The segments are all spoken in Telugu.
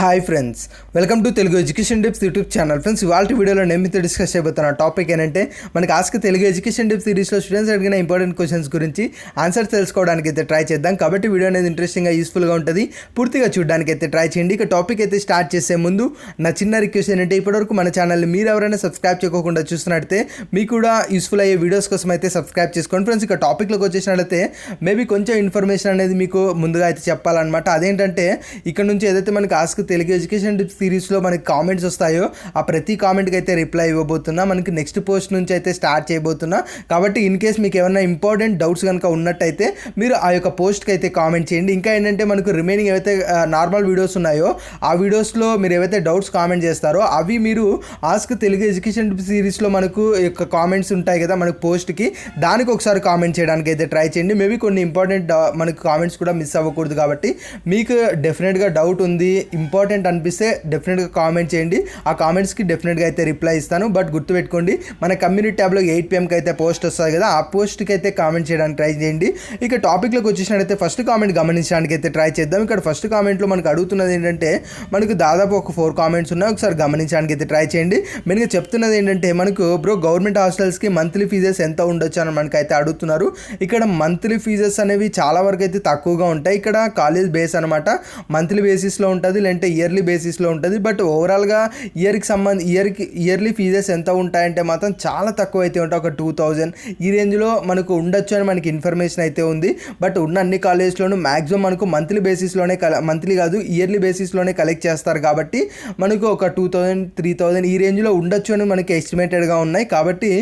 Hi friends, welcome to Telugu education tips YouTube channel. Friends, ఇవాళ వీడియోలో నేను మీతో డిస్కస్ చేయబోతున్న టాపిక్ ఏంటంటే మనకి ఆస్క్ తెలుగు ఎడ్యుకేషన్ టిప్స్ సిరీస్లో స్టూడెంట్స్ అడిగిన ఇంపార్టెంట్ క్వశ్చన్స్ గురించి ఆన్సర్ తెలుసుకోవడానికి అయితే ట్రై చేద్దాం. కాబట్టి వీడియో అనేది ఇంట్రెస్టింగ్గా యూస్ఫుల్గా ఉంటుంది, పూర్తిగా చూడడానికి అయితే ట్రై చేయండి. ఇక టాపిక్ అయితే స్టార్ట్ చేసే ముందు నా చిన్న రిక్వెస్ట్ ఏంటంటే ఇప్పటివరకు మన ఛానల్ని మీరు ఎవరైనా సబ్స్క్రైబ్ చేయకుండా చూస్తున్నట్లయితే మీకు కూడా యూస్ఫుల్ అయ్యే వీడియోస్ కోసం అయితే సబ్స్క్రైబ్ చేసుకోండి. ఫ్రెండ్స్, ఇక టాపిక్లోకి వచ్చేసినట్లయితే మేబీ కొంచెం ఇన్ఫర్మేషన్ అనేది మీకు ముందుగా అయితే చెప్పాలన్నమాట. అదేంటంటే ఇక్కడ నుంచి ఏదైతే మనకి ఆస్క్ తెలుగు ఎడ్యుకేషన్ టిప్స్ సిరీస్లో మనకి కామెంట్స్ వస్తాయో ఆ ప్రతి కామెంట్కి అయితే రిప్లై ఇవ్వబోతున్నా. మనకి నెక్స్ట్ పోస్ట్ నుంచి అయితే స్టార్ట్ చేయబోతున్నా. కాబట్టి ఇన్ కేస్ మీకు ఏమైనా ఇంపార్టెంట్ డౌట్స్ కనుక ఉన్నట్టయితే మీరు ఆ యొక్క పోస్ట్కి అయితే కామెంట్ చేయండి. ఇంకా ఏంటంటే మనకు రిమైనింగ్ ఏవైతే నార్మల్ వీడియోస్ ఉన్నాయో ఆ వీడియోస్లో మీరు ఏవైతే డౌట్స్ కామెంట్ చేస్తారో అవి మీరు ఆస్క్ తెలుగు ఎడ్యుకేషన్ టిప్స్ సిరీస్లో మనకు యొక్క కామెంట్స్ ఉంటాయి కదా మనకు పోస్ట్కి, దానికి ఒకసారి కామెంట్ చేయడానికి అయితే ట్రై చేయండి. మేబీ కొన్ని ఇంపార్టెంట్ మనకు కామెంట్స్ కూడా మిస్ అవ్వకూడదు. కాబట్టి మీకు డెఫినెట్గా డౌట్ ఉంది, ఇంపార్టెంట్ అనిపిస్తే డెఫినెట్గా కామెంట్ చేయండి. ఆ కామెంట్స్కి డెఫినెట్గా అయితే రిప్లై ఇస్తాను. బట్ గుర్తుపెట్టుకోండి, మన కమ్యూనిటీ ట్యాబ్లో 8 PM అయితే పోస్ట్ వస్తుంది కదా, ఆ పోస్ట్కి అయితే కామెంట్ చేయడానికి ట్రై చేయండి. ఇక టాపిక్లోకి వచ్చేసినట్టయితే ఫస్ట్ కామెంట్ గమనించడానికి అయితే ట్రై చేద్దాం. ఇక్కడ ఫస్ట్ కామెంట్లో మనకు అడుగుతున్నది ఏంటంటే మనకు దాదాపు ఒక 4 కామెంట్స్ ఉన్నాయి, ఒకసారి గమనించడానికి అయితే ట్రై చేయండి. మెయిన్గా చెప్తున్నది ఏంటంటే మనకు గవర్నమెంట్ హాస్టల్స్కి మంత్లీ ఫీజెస్ ఎంత ఉండొచ్చు అని మనకైతే అడుగుతున్నారు. ఇక్కడ మంత్లీ ఫీజెస్ అనేవి చాలా వరకు అయితే తక్కువగా ఉంటాయి. ఇక్కడ కాలేజ్ బేస్ అనమాట, మంత్లీ బేసిస్లో ఉంటుంది, లేదంటే ఇయర్లీ బేసిస్లో ఉంటుంది. బట్ ఓవరాల్గా ఇయర్లీ ఫీజెస్ ఎంత ఉంటాయంటే మాత్రం చాలా తక్కువ అయితే ఉంటాయి, ఒక 2000 ఈ రేంజ్లో మనకు ఉండొచ్చు అని మనకి ఇన్ఫర్మేషన్ అయితే ఉంది. బట్ ఉన్న అన్ని కాలేజ్లోనూ మ్యాక్సిమం మనకు మంత్లీ బేసిస్లోనే మంత్లీ కాదు ఇయర్లీ బేసిస్లోనే కలెక్ట్ చేస్తారు. కాబట్టి మనకు ఒక 2000 3000 ఈ రేంజ్లో ఉండొచ్చు అని మనకి ఎస్టిమేటెడ్గా ఉన్నాయి. కాబట్టి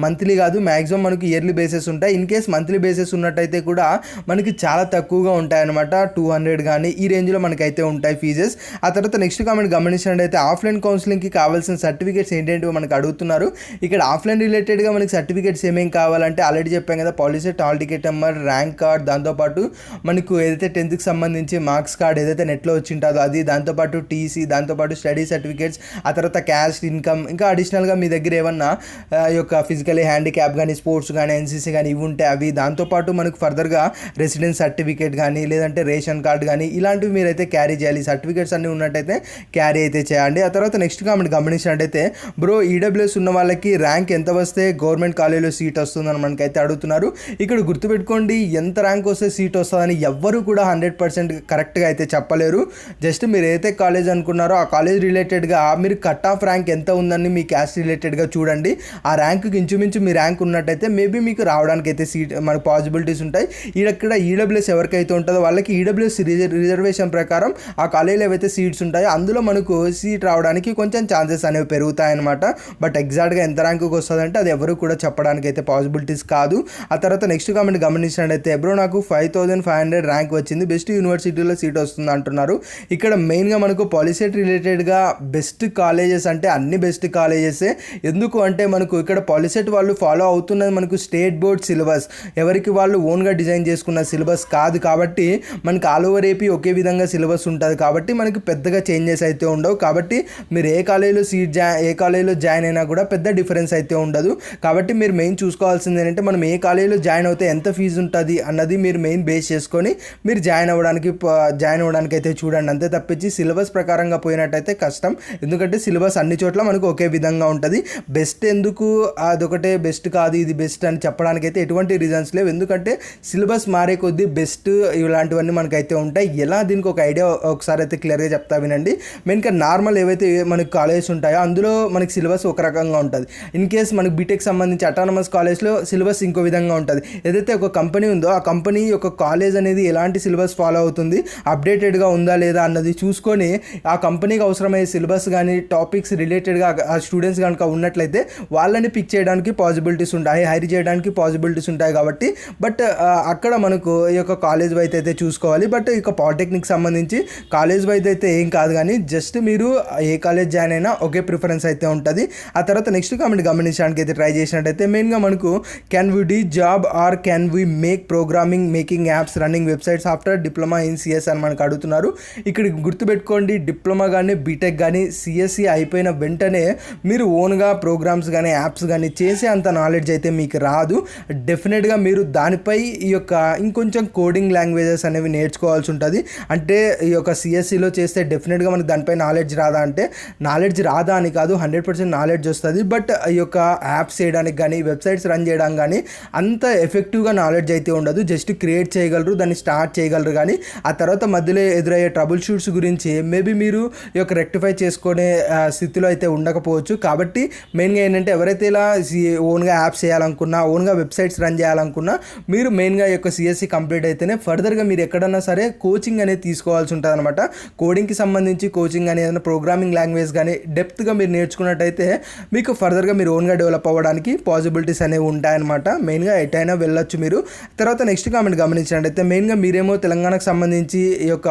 మంత్లీ కాదు, మ్యాక్సిమం మనకు ఇయర్లీ బేసెస్ ఉంటాయి. ఇన్ కేస్ మంత్లీ బేసెస్ ఉన్నట్టయితే కూడా మనకి చాలా తక్కువగా ఉంటాయి అనమాట, 200 కానీ ఈ రేంజ్లో మనకైతే ఉంటాయి ఫీజెస్. ఆ తర్వాత నెక్స్ట్ కామెంట్ గమనించినట్టయితే ఆఫ్లైన్ కౌన్సిలింగ్కి కావాల్సిన సర్టిఫికేట్స్ ఏంటంటే మనకు అడుగుతున్నారు. ఇక్కడ ఆఫ్లైన్ రిలేటెడ్గా మనకి సర్టిఫికేట్స్ ఏమేమి కావాలంటే ఆల్రెడీ చెప్పాం కదా, POLYCET hall ticket number, rank card, దాంతోపాటు మనకు ఏదైతే 10th సంబంధించి మార్క్స్ కార్డ్ ఏదైతే నెట్లో వచ్చి ఉంటుందో అది, దాంతోపాటు టీసీ, దాంతోపాటు స్టడీ సర్టిఫికేట్స్, ఆ తర్వాత క్యాస్ట్ ఇన్కమ్, ఇంకా అడిషనల్గా మీ దగ్గర ఏమన్నా ఈ యొక్క ఫిజికలీ హ్యాండిక్యాప్ కానీ స్పోర్ట్స్ కానీ ఎన్సీసీ కానీ ఇవి ఉంటే అవి, దాంతోపాటు మనకు ఫర్దర్గా రెసిడెన్స్ సర్టిఫికేట్ కానీ లేదంటే రేషన్ కార్డ్ కానీ ఇలాంటివి మీరైతే క్యారీ చేయాలి. సర్టిఫికేట్స్ అన్నీ ఉన్నట్టయితే క్యారీ అయితే చేయండి. ఆ తర్వాత నెక్స్ట్ కామెంట్ గమనించినట్టయితే ఈడబ్ల్యూఎస్ ఉన్న వాళ్ళకి ర్యాంక్ ఎంత వస్తే గవర్నమెంట్ కాలేజీలో సీట్ వస్తుందని మనకైతే అడుగుతున్నారు. ఇక్కడ గుర్తుపెట్టుకోండి, ఎంత ర్యాంక్ వస్తే సీట్ వస్తుందని ఎవ్వరు కూడా 100% కరెక్ట్గా అయితే చెప్పలేరు. జస్ట్ మీరు ఏదైతే కాలేజ్ అనుకున్నారో ఆ కాలేజ్ రిలేటెడ్గా మీరు కట్ ఆఫ్ ర్యాంక్ ఎంత ఉందని మీ క్యాస్ట్ రిలేటెడ్గా చూడండి. ఆ ర్యాంక్కి ఇంచుమించు మీ ర్యాంక్ ఉన్నట్టయితే మేబీ మీకు రావడానికి అయితే సీట్ మనకు పాసిబిలిటీస్ ఉంటాయి. ఇక్కడ ఈడబ్ల్యూఎస్ ఎవరికైతే ఉంటుందో వాళ్ళకి ఈడబ్ల్యూఎస్ రిజర్వేషన్ ప్రకారం ఆ కాలేజీలో ఏవైతే సీట్స్ ఉంటాయో అందులో మనకు సీట్ రావడానికి కొంచెం ఛాన్సెస్ అనేవి పెరుగుతాయన్నమాట. బట్ ఎగ్జాక్ట్గా ఎంత ర్యాంకుకి వస్తుందంటే అది ఎవరు కూడా చెప్పడానికి అయితే పాసిబిలిటీస్ కాదు. ఆ తర్వాత నెక్స్ట్ కామెంట్ గమనించినట్టయితే నాకు 5500 ర్యాంక్ వచ్చింది, బెస్ట్ యూనివర్సిటీలో సీట్ వస్తుంది అంటున్నారు. ఇక్కడ మెయిన్గా మనకు పాలిసెట్ రిలేటెడ్గా బెస్ట్ కాలేజెస్ అంటే అన్ని బెస్ట్ కాలేజెసే. ఎందుకు అంటే మనకు ఇక్కడ పాలిసెట్ వాళ్ళు ఫాలో అవుతున్నది మనకు స్టేట్ బోర్డ్ సిలబస్, ఎవరికి వాళ్ళు ఓన్గా డిజైన్ చేసుకున్న సిలబస్ కాదు. కాబట్టి మనకు ఆల్ ఓవర్ ఏపీ ఒకే విధంగా సిలబస్ ఉంటుంది. కాబట్టి మనకి పెద్దగా చేంజెస్ అయితే ఉండవు. కాబట్టి మీరు ఏ కాలేజీలో జాయిన్ అయినా కూడా పెద్ద డిఫరెన్స్ అయితే ఉండదు. కాబట్టి మీరు మెయిన్ చూసుకోవాల్సింది ఏంటంటే మనం ఏ కాలేజీలో జాయిన్ అవుతే ఎంత ఫీజు ఉంటుంది అన్నది మీరు మెయిన్ బేస్ చేసుకొని మీరు జాయిన్ అవ్వడానికి అయితే చూడండి. అంతే తప్పించి సిలబస్ ప్రకారంగా పోయినట్టయితే కష్టం. ఎందుకంటే సిలబస్ అన్ని చోట్ల మనకు ఒకే విధంగా ఉంటుంది. బెస్ట్ ఎందుకు అదొకటే బెస్ట్ కాదు ఇది బెస్ట్ అని చెప్పడానికి అయితే ఎటువంటి రీజన్స్ లేవు. ఎందుకంటే సిలబస్ మారే కొద్దీ బెస్ట్ ఇలాంటివన్నీ మనకైతే ఉంటాయి. ఎలా దీనికి ఒక ఐడియా ఒకసారి అయితే క్లియర్గా చెప్తా వినండి. మెయిన్గా నార్మల్ ఏవైతే మనకి కాలేజెస్ ఉంటాయో అందులో మనకి సిలబస్ ఒక రకంగా ఉంటుంది. ఇన్ కేస్ మనకి బీటెక్ సంబంధించి అటానమస్ కాలేజ్లో సిలబస్ ఇంకో విధంగా ఉంటుంది. ఏదైతే ఒక కంపెనీ ఉందో ఆ కంపెనీ యొక్క కాలేజ్ అనేది ఎలాంటి సిలబస్ ఫాలో అవుతుంది, అప్డేటెడ్గా ఉందా లేదా అన్నది చూసుకొని ఆ కంపెనీకి అవసరమయ్యే సిలబస్ కానీ టాపిక్స్ రిలేటెడ్గా ఆ స్టూడెంట్స్ కనుక ఉన్నట్లయితే వాళ్ళని పిక్ చేయడానికి పాసిబిలిటీస్ ఉంటాయి, హైర్ చేయడానికి పాసిబిలిటీస్ ఉంటాయి. కాబట్టి బట్ అక్కడ మనకు ఈ యొక్క కాలేజ్ వైజ్ అయితే చూసుకోవాలి. బట్ ఇక పాలిటెక్నిక్ సంబంధించి కాలేజ్ వైజ్ అయితే ఏం కాదు, కానీ జస్ట్ మీరు ఏ కాలేజ్ జాయిన్ అయినా ఒకే ప్రిఫరెన్స్ అయితే ఉంటుంది. ఆ తర్వాత నెక్స్ట్ కామెంట్ గమనించడానికి అయితే ట్రై చేసినట్టయితే మెయిన్గా మనకు can we do job or can we make programming making apps running websites after diploma in CS అని మనకు అడుగుతున్నారు. ఇక్కడ గుర్తుపెట్టుకోండి, డిప్లొమా కానీ బీటెక్ కానీ సిఎస్సి అయిపోయిన వెంటనే మీరు ఓన్గా ప్రోగ్రామ్స్ కానీ యాప్స్ కానీ చేసే అంత నాలెడ్జ్ అయితే మీకు రాదు. డెఫినెట్గా మీరు దానిపై ఈ యొక్క ఇంకొంచెం కోడింగ్ లాంగ్వేజెస్ అనేవి నేర్చుకోవాల్సి ఉంటుంది. అంటే ఈ యొక్క సిఎస్సిలో చేసే చేస్తే డెఫినెట్గా మనకి దానిపై నాలెడ్జ్ రాదా అంటే నాలెడ్జ్ రాదా అని కాదు, 100% నాలెడ్జ్ వస్తుంది. బట్ ఈ యొక్క యాప్స్ చేయడానికి కానీ వెబ్సైట్స్ రన్ చేయడానికి కానీ అంత ఎఫెక్టివ్గా నాలెడ్జ్ అయితే ఉండదు. జస్ట్ క్రియేట్ చేయగలరు, దాన్ని స్టార్ట్ చేయగలరు, కానీ ఆ తర్వాత మధ్యలో ఎదురయ్యే ట్రబుల్ షూట్స్ గురించి మేబీ మీరు ఈ యొక్క రెక్టిఫై చేసుకునే స్థితిలో అయితే ఉండకపోవచ్చు. కాబట్టి మెయిన్గా ఏంటంటే ఎవరైతే ఇలా ఓన్గా యాప్స్ చేయాలనుకున్నా, ఓన్గా వెబ్సైట్స్ రన్ చేయాలనుకున్నా మీరు మెయిన్గా ఈ యొక్క సిఎస్సి కంప్లీట్ అయితేనే ఫర్దర్గా మీరు ఎక్కడన్నా సరే కోచింగ్ అనేది తీసుకోవాల్సి ఉంటుంది అనమాట. కోడింగ్కి సంబంధించి కోచింగ్ కానీ ఏదైనా ప్రోగ్రామింగ్ లాంగ్వేజ్ కానీ డెప్త్గా మీరు నేర్చుకున్నట్టయితే మీకు ఫర్దర్గా మీరు ఓన్గా డెవలప్ అవ్వడానికి పాసిబిలిటీస్ అనేవి ఉంటాయన్నమాట. మెయిన్గా ఎటైనా వెళ్ళొచ్చు మీరు. తర్వాత నెక్స్ట్ కామెంట్ గమనించినట్టయితే మెయిన్గా మీరేమో తెలంగాణకు సంబంధించి ఈ యొక్క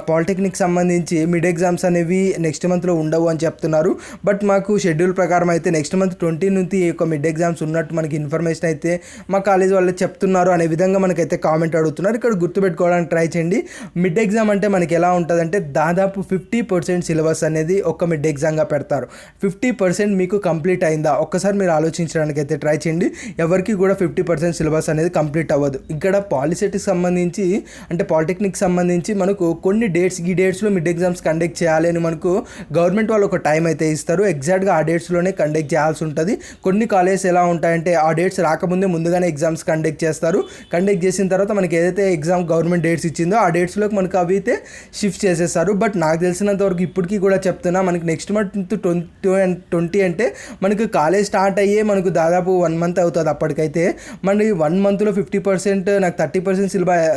పాలిటెక్నిక్ సంబంధించి మిడ్ ఎగ్జామ్స్ అనేవి నెక్స్ట్ మంత్లో ఉండవు అని చెప్తున్నారు. బట్ మాకు షెడ్యూల్ ప్రకారం అయితే నెక్స్ట్ మంత్ 20 నుంచి ఈ యొక్క మిడ్ ఎగ్జామ్స్ ఉన్నట్టు మనకి ఇన్ఫర్మేషన్ అయితే మా కాలేజ్ వాళ్ళు చెప్తున్నారు అనే విధంగా మనకైతే కామెంట్ అడుగుతున్నారు. ఇక్కడ గుర్తుపెట్టుకోవడానికి ట్రై చేయండి. మిడ్ ఎగ్జామ్ అంటే మనకి ఎలా ఉంటుందంటే దాదాపు 50% సిలబస్ అనేది ఒక మిడ్ ఎగ్జామ్గా పెడతారు. 50% మీకు కంప్లీట్ అయిందా ఒక్కసారి మీరు ఆలోచించడానికి అయితే ట్రై చేయండి. ఎవరికి కూడా 50% సిలబస్ అనేది కంప్లీట్ అవ్వదు. ఇక్కడ పాలిసెట్కి సంబంధించి అంటే పాలిటెక్నిక్ సంబంధించి మనకు కొన్ని డేట్స్, ఈ డేట్స్లో మిడ్ ఎగ్జామ్స్ కండక్ట్ చేయాలి అని మనకు గవర్నమెంట్ వాళ్ళు ఒక టైం అయితే ఇస్తారు. ఎగ్జాక్ట్గా ఆ డేట్స్లోనే కండక్ట్ చేయాల్సి ఉంటుంది. కొన్ని కాలేజెస్ ఎలా ఉంటాయంటే ఆ డేట్స్ రాకముందే ముందుగానే ఎగ్జామ్స్ కండక్ట్ చేస్తారు. కండక్ట్ చేసిన తర్వాత మనకి ఏదైతే ఎగ్జామ్ గవర్నమెంట్ డేట్స్ ఇచ్చిందో ఆ డేట్స్లోకి మనకు అవి అయితే షిఫ్ట్ చేసేస్తారు. బట్ నాకు తెలిసినంత వరకు ఇప్పటికీ కూడా చెప్తున్నా, మనకి నెక్స్ట్ మంత్ 20 అంటే మనకు కాలేజ్ స్టార్ట్ అయ్యే మనకు దాదాపు 1 మంత్ అవుతుంది. అప్పటికైతే మనకి 1 మంత్లో 50% నాకు 30%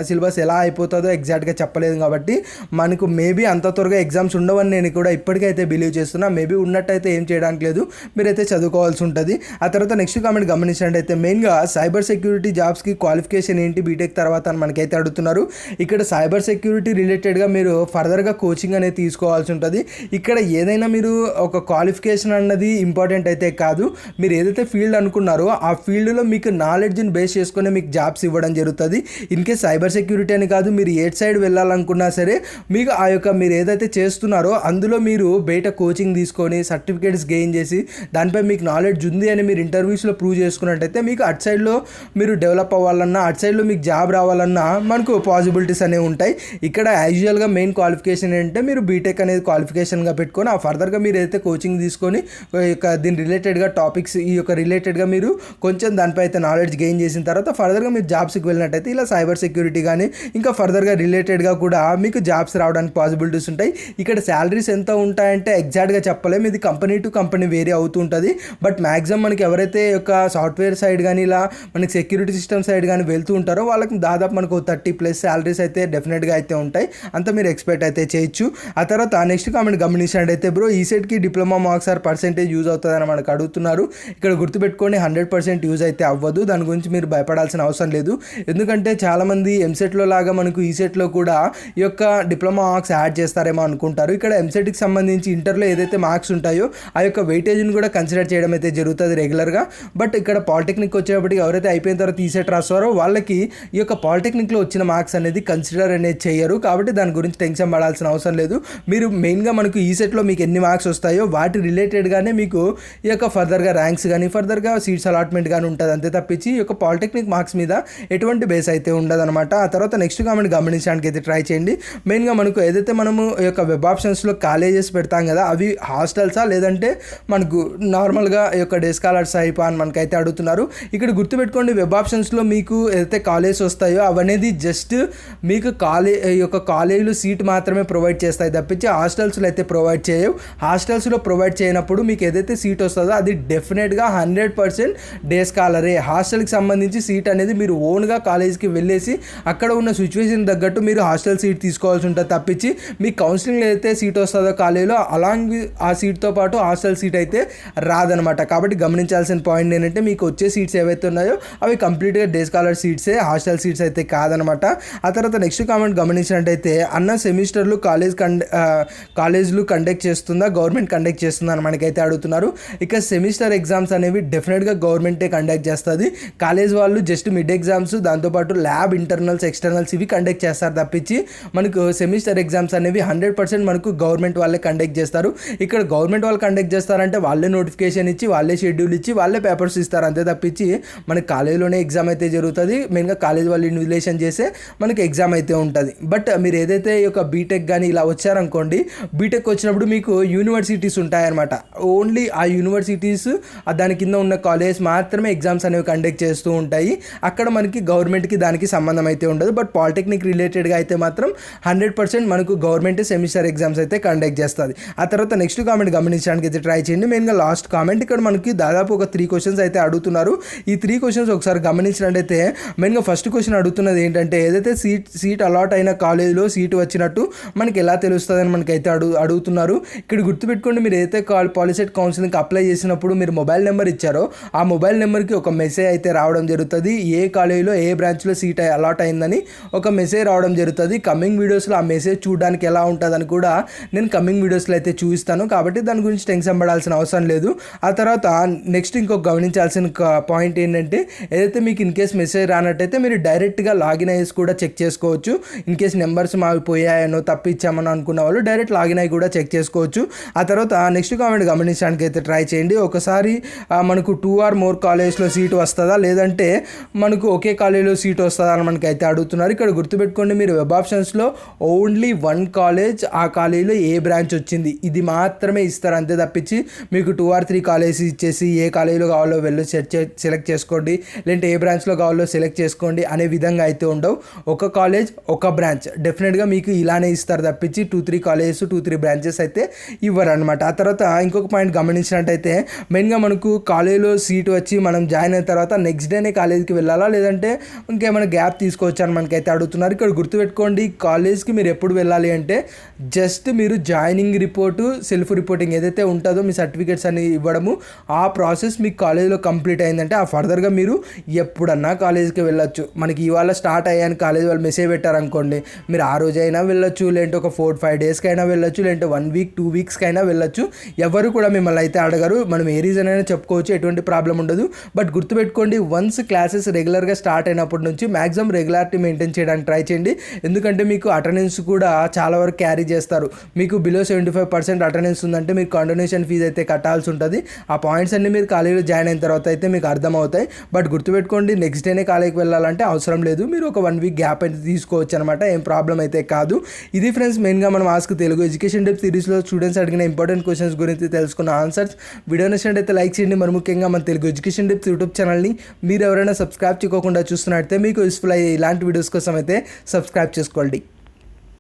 సిలబస్ ఎలా అయిపోతుందో ఎగ్జాక్ట్గా చెప్పలేదు. కాబట్టి మనకు మేబీ అంత త్వరగా ఎగ్జామ్స్ ఉండవని నేను కూడా ఇప్పటికైతే బిలీవ్ చేస్తున్నా. మేబీ ఉన్నట్టయితే ఏం చేయడానికి లేదు, మీరైతే చదువుకోవాల్సి ఉంటుంది. ఆ తర్వాత నెక్స్ట్ కామెంట్ గమనించినట్టయితే మెయిన్గా సైబర్ సెక్యూరిటీ జాబ్స్కి క్వాలిఫికేషన్ ఏంటి బీటెక్ తర్వాత అని మనకైతే అడుగుతున్నారు. ఇక్కడ సైబర్ సెక్యూరిటీ రిలేటెడ్గా మీరు ఫర్దర్గా కోచింగ్ అనేది తీసుకోవాల్సి ఉంటుంది. ఇక్కడ ఏదైనా మీరు ఒక క్వాలిఫికేషన్ అన్నది ఇంపార్టెంట్ అయితే కాదు, మీరు ఏదైతే ఫీల్డ్ అనుకున్నారో ఆ ఫీల్డ్లో మీకు నాలెడ్జ్ని బేస్ చేసుకుని మీకు జాబ్స్ ఇవ్వడం జరుగుతుంది. ఇన్కేస్ సైబర్ సెక్యూరిటీ అని కాదు, మీరు ఏ సైడ్ వెళ్ళాలనుకున్నా సరే మీకు ఆ యొక్క మీరు ఏదైతే చేస్తున్నారో అందులో మీరు బయట కోచింగ్ తీసుకొని సర్టిఫికేట్స్ గెయిన్ చేసి దానిపై మీకు నాలెడ్జ్ ఉంది అని మీరు ఇంటర్వ్యూస్లో ప్రూవ్ చేసుకున్నట్టయితే మీకు అటు సైడ్లో మీరు డెవలప్ అవ్వాలన్నా, అటు సైడ్లో మీకు జాబ్ రావాలన్నా మనకు పాసిబిలిటీస్ అనేవి ఉంటాయి. ఇక్కడ యాజువల్గా మెయిన్ క్వాలిఫికేషన్ ఏంటంటే మీరు బీటెక్ అనేది క్వాలిఫికేషన్గా పెట్టుకొని ఆ ఫర్దర్గా మీరు ఏదైతే కోచింగ్ తీసుకొని దీని రిలేటెడ్గా టాపిక్స్ ఈ యొక్క రిలేటెడ్గా మీరు కొంచెం దానిపై అయితే నాలెడ్జ్ గెయిన్ చేసిన తర్వాత ఫర్దర్గా మీరు జాబ్స్కి వెళ్ళినట్టయితే ఇలా సైబర్ సెక్యూరిటీ కానీ ఇంకా ఫర్దర్గా రిలేటెడ్గా కూడా మీకు జాబ్స్ రావడానికి పాసిబిలిటీస్ ఉంటాయి. ఇక్కడ శాలరీస్ ఎంత ఉంటాయంటే ఎగ్జాక్ట్గా చెప్పలేము, ఇది కంపెనీ టు కంపెనీ వేరీ అవుతూ ఉంటుంది. బట్ మ్యాక్సిమం మనకి ఎవరైతే యొక్క సాఫ్ట్వేర్ సైడ్ కానీ ఇలా మనకి సెక్యూరిటీ సిస్టమ్ సైడ్ కానీ వెళ్తూ ఉంటారో వాళ్ళకి దాదాపు మనకు 30+ శాలరీస్ అయితే డెఫినెట్గా అయితే ఉంటాయి. అంతా మీరు ఎక్స్పెక్ట్ అయితే చేయొచ్చు. ఆ తర్వాత నెక్స్ట్ కామెంట్ గమనించినట్టయితే బ్రో ఈ సెట్కి diploma marks are percentage use అవుతుందని మనకు అడుగుతున్నారు. ఇక్కడ గుర్తుపెట్టుకోండి 100% యూజ్ అయితే అవ్వదు, దాని గురించి మీరు భయపడాల్సిన అవసరం లేదు. ఎందుకంటే చాలామంది ఎంసెట్లో లాగా మనకు ఈ సెట్లో కూడా ఈ యొక్క డిప్లొమా మార్క్స్ యాడ్ చేస్తారేమో అనుకుంటారు. ఇక్కడ ఎంసెట్కి సంబంధించి ఇంటర్లో ఏదైతే మార్క్స్ ఉంటాయో ఆ యొక్క వెయిటేజ్ని కూడా కన్సిడర్ చేయడం అయితే జరుగుతుంది రెగ్యులర్గా. బట్ ఇక్కడ పాలిటెక్నిక్ వచ్చేటప్పటికి ఎవరైతే అయిపోయిన తర్వాత ఈ సెట్ రాస్తారో వాళ్ళకి ఈ యొక్క పాలిటెక్నిక్లో వచ్చిన మార్క్స్ అనేది కన్సిడర్ అనేది చేయరు. కాబట్టి దాని గురించి టెన్షన్ పడాల్సిన అవసరం లేదు. మీరు మెయిన్గా మనకు ఈ సెట్లో మీకు ఎన్ని మార్క్స్ వస్తాయో వాటి రిలేటెడ్గానే మీకు ఈ యొక్క ఫర్దర్గా ర్యాంక్స్ కానీ ఫర్దర్గా సీట్స్ అలాట్మెంట్ కానీ ఉంటుంది. అంతే తప్పించి ఈ యొక్క పాలిటెక్నిక్ మార్క్స్ మీద ఎటువంటి బేస్ అయితే ఉండదన్నమాట. ఆ తర్వాత నెక్స్ట్ కామెంట్ గమనించడానికి అయితే ట్రై చేయండి. మెయిన్గా మనకు ఏదైతే మనము ఈ యొక్క వెబ్ ఆప్షన్స్లో కాలేజెస్ పెడతాం కదా అవి హాస్టల్సా లేదంటే మనకు నార్మల్గా ఈ యొక్క డే స్కాలర్స్ అయిపో అని మనకైతే అడుగుతున్నారు. ఇక్కడ గుర్తుపెట్టుకోండి వెబ్ ఆప్షన్స్లో మీకు ఏదైతే కాలేజెస్ వస్తాయో అవనేది జస్ట్ మీకు ఈ యొక్క కాలేజీలో సీట్ మాత్రమే ప్రొవైడ్ చేస్తాయి తప్పించి హాస్టల్స్లో అయితే ప్రొవైడ్ చేయవు. హాస్టల్స్లో ప్రొవైడ్ చేయనప్పుడు మీకు ఏదైతే సీట్ వస్తుందో అది డెఫినెట్గా 100% డే స్కాలరే. హాస్టల్కి సంబంధించి సీట్ అనేది మీరు ఓన్గా కాలేజ్కి వెళ్ళేసి అక్కడ ఉన్న సిచ్యువేషన్ తగ్గట్టు మీరు హాస్టల్ సీట్ తీసుకోవాల్సి ఉంటుంది తప్పించి మీ కౌన్సిలింగ్లో ఏదైతే సీట్ వస్తుందో కాలేజీలో అలాంగ్ ఆ సీట్తో పాటు హాస్టల్ సీట్ అయితే రాదనమాట. కాబట్టి గమనించాల్సిన పాయింట్ ఏంటంటే మీకు వచ్చే సీట్స్ ఏవైతే ఉన్నాయో అవి కంప్లీట్గా డే స్కాలర్ సీట్సే, హాస్టల్ సీట్స్ అయితే కాదనమాట. ఆ తర్వాత నెక్స్ట్ కామెంట్ గమనించినట్టయితే అన్న సెమిస్టర్లు కాలేజ్లు కండక్ట్ చేస్తుందా గవర్నమెంట్ కండక్ట్ చేస్తుందా అని మనకైతే అడుగుతున్నారు. ఇక సెమిస్టర్ ఎగ్జామ్స్ అనేవి డెఫినెట్గా గవర్నమెంటే కండక్ట్ చేస్తుంది. కాలేజ్ వాళ్ళు జస్ట్ మిడ్ ఎగ్జామ్స్ దాంతోపాటు ల్యాబ్ ఇంటర్నల్స్ ఎక్స్టర్నల్స్ ఇవి కండక్ట్ చేస్తారు తప్పించి మనకు సెమిస్టర్ ఎగ్జామ్స్ అనేవి 100% మనకు గవర్నమెంట్ వాళ్ళే కండక్ట్ చేస్తారు. ఇక్కడ గవర్నమెంట్ వాళ్ళు కండక్ట్ చేస్తారంటే వాళ్ళే నోటిఫికేషన్ ఇచ్చి వాళ్ళే షెడ్యూల్ ఇచ్చి వాళ్ళే పేపర్స్ ఇస్తారు. అంతే తప్పించి మనకి కాలేజీలోనే ఎగ్జామ్ అయితే జరుగుతుంది. మెయిన్గా కాలేజ్ వాళ్ళు ఇన్విజిలేషన్ చేసే మనకి ఎగ్జామ్ అయితే ఉంటుంది. బట్ మీరు ఏదైతే ఈ ఒక బీటెక్ కానీ ఇలా వచ్చారనుకోండి, బీటెక్ వచ్చినప్పుడు మీకు యూనివర్సిటీస్ ఉంటాయన్నమాట. ఓన్లీ ఆ యూనివర్సిటీస్ దాని కింద ఉన్న కాలేజ్ మాత్రమే ఎగ్జామ్స్ అనేవి కండక్ట్ చేస్తూ ఉంటాయి. అక్కడ మనకి గవర్నమెంట్కి దానికి సంబంధం అయితే ఉండదు. బట్ పాలిటెక్నిక్ రిలేటెడ్గా అయితే మాత్రం 100% మనకు గవర్నమెంట్ సెమిస్టర్ ఎగ్జామ్స్ అయితే కండక్ట్ చేస్తుంది. ఆ తర్వాత నెక్స్ట్ కామెంట్ గమనించడానికి అయితే ట్రై చేయండి. మెయిన్గా లాస్ట్ కామెంట్ ఇక్కడ మనకి దాదాపు ఒక 3 క్వశ్చన్స్ అయితే అడుగుతున్నారు. ఈ 3 క్వశ్చన్స్ ఒకసారి గమనించినట్టయితే మెయిన్గా ఫస్ట్ క్వశ్చన్ అడుగుతున్నది ఏంటంటే, ఏదైతే సీట్ అలాట్ అయిన కాలేజీలో సీటు వచ్చినట్టు మనకి ఎలా తెలుస్తుందని మనకైతే అడుగుతున్నారు. ఇక్కడ గుర్తుపెట్టుకోండి, మీరు ఏదైతే పాలిసెట్ కౌన్సిలింగ్కి అప్లై చేసినప్పుడు మీరు మొబైల్ నెంబర్ ఇచ్చారో ఆ మొబైల్ నెంబర్కి ఒక మెసేజ్ అయితే రావడం జరుగుతుంది. ఏ కాలేజీలో ఏ బ్రాంచ్లో సీట్ అలాట్ అయిందని ఒక మెసేజ్ రావడం జరుగుతుంది. కమింగ్ వీడియోస్లో ఆ మెసేజ్ చూడడానికి ఎలా ఉంటుందని కూడా నేను కమింగ్ వీడియోస్లో అయితే చూపిస్తాను. కాబట్టి దాని గురించి టెన్షన్ పడాల్సిన అవసరం లేదు. ఆ తర్వాత నెక్స్ట్ ఇంకొక గమనించాల్సిన పాయింట్ ఏంటంటే, ఏదైతే మీకు ఇన్ కేస్ మెసేజ్ రానట్టయితే మీరు డైరెక్ట్గా లాగిన్ అయ్యేసి కూడా చెక్ చేసుకోవచ్చు. ఇన్ కేస్ నెంబర్స్ మావి పోయాయనో తప్పిచ్చామని అనుకున్న వాళ్ళు డైరెక్ట్ లాగిన్ అయ్యి కూడా చెక్ చేసుకోవచ్చు. ఆ తర్వాత నెక్స్ట్ కామెంట్ గమనించడానికి అయితే ట్రై చేయండి. ఒకసారి మనకు 2 or more కాలేజ్లో సీటు వస్తుందా, లేదంటే మనకు ఒకే కాలేజీలో సీటు వస్తుందా అని మనకైతే అడుగుతున్నారు. ఇక్కడ గుర్తుపెట్టుకోండి, మీరు వెబ్ ఆప్షన్స్లో ఓన్లీ 1 కాలేజ్, ఆ కాలేజీలో ఏ బ్రాంచ్ వచ్చింది ఇది మాత్రమే ఇస్తారు. అంతే తప్పించి మీకు 2 or 3 కాలేజెస్ ఇచ్చేసి ఏ కాలేజీలో కావాలో వెళ్ళి సెలెక్ట్ చేసుకోండి, లేదంటే ఏ బ్రాంచ్లో కావాలో సెలెక్ట్ చేసుకోండి అనే విధంగా అయితే ఉండవు. ఒక కాలేజ్ ఒక బ్రాంచ్ డెఫినెట్గా మీకు ఇలానే ఇస్తారు తప్పించి 2-3 కాలేజెస్ 2-3 బ్రాంచెస్ అయితే ఇవ్వరు అనమాట. ఆ తర్వాత ఇంకొక పాయింట్ గమనించినట్టయితే, మెయిన్గా మనకు కాలేజీలో సీటు వచ్చి మనం జాయిన్ అయిన తర్వాత నెక్స్ట్ డేనే కాలేజీకి వెళ్ళాలా, లేదంటే ఇంకేమైనా గ్యాప్ తీసుకోవచ్చా అని మనకైతే అడుగుతున్నారు. ఇక్కడ గుర్తుపెట్టుకోండి, కాలేజ్కి మీరు ఎప్పుడు వెళ్ళాలి అంటే జస్ట్ మీరు జాయినింగ్ రిపోర్టు, సెల్ఫ్ రిపోర్టింగ్ ఏదైతే ఉంటుందో మీ సర్టిఫికేట్స్ అని ఇవ్వడము, ఆ ప్రాసెస్ మీకు కాలేజీలో కంప్లీట్ అయిందంటే ఆ ఫర్దర్గా మీరు ఎప్పుడన్నా కాలేజీకి వెళ్ళొచ్చు. మనకి ఇవాళ స్టార్ట్ అయ్యాను కాలేజ్ వాళ్ళు మెసేజ్ పెట్టారనుకోండి, మీరు ఆ రోజైనా వెళ్ళొచ్చు, లేదంటే ఒక 4-5 డేస్కైనా వెళ్ళొచ్చు, లేదంటే 1 week 2 weeksకైనా వెళ్ళొచ్చు. ఎవరు కూడా మిమ్మల్ని అయితే అడగరు. మనం ఏ రీజన్ అయినా చెప్పుకోవచ్చు, ఎటువంటి ప్రాబ్లం ఉండదు. బట్ గుర్తుపెట్టుకోండి, వన్స్ క్లాసెస్ రెగ్యులర్గా స్టార్ట్ అయినప్పటి నుంచి మ్యాక్సిమం రెగ్యులారిటీ మెయింటైన్ చేయడానికి ట్రై చేయండి. ఎందుకంటే మీకు అటెండెన్స్ కూడా చాలా వరకు క్యారీ చేస్తారు. మీకు బిలో 75% అటెండెన్స్ ఉందంటే మీకు కండోనేషన్ ఫీజు అయితే కట్టాల్సి ఉంటుంది. ఆ పాయింట్స్ అన్ని మీరు కాలేజీలో జాయిన్ అయిన తర్వాత అయితే మీకు అర్థమవుతాయి. బట్ గుర్తుపెట్టుకోండి, నెక్స్ట్ డేనే కాలేజీకి వెళ్ళాలంటే అవసరం లేదు. మీరు ఒక 1 week గ్యాప్ అయితే తీసుకోవచ్చు అనమాట. ఏం ప్రాబ్లం అయితే కాదు. ఇది ఫ్రెండ్స్ మెయిన్గా మనం ఆస్క్ తెలుగు ఎడ్యుకేషన్ డెప్ సిరీస్లో స్టూడెంట్స్ అడిగిన ఇంపార్టెంట్ క్వశ్చన్స్ గురించి తెలుసుకున్న ఆన్సర్స్. వీడియో నచ్చినట్టయితే లైక్ చేయండి. మరి ముఖ్యంగా మన తెలుగు ఎడ్యుకేషన్ డెప్స్ యూట్యూబ్ ఛానల్ని మీరు ఎవరైనా సబ్స్క్రైబ్ చేసుకోకుండా చూస్తున్నట్టయితే మీకు యూస్ఫుల్ అయ్యే ఇలాంటి వీడియోస్ కోసం అయితే సబ్స్క్రైబ్ చేసుకోండి.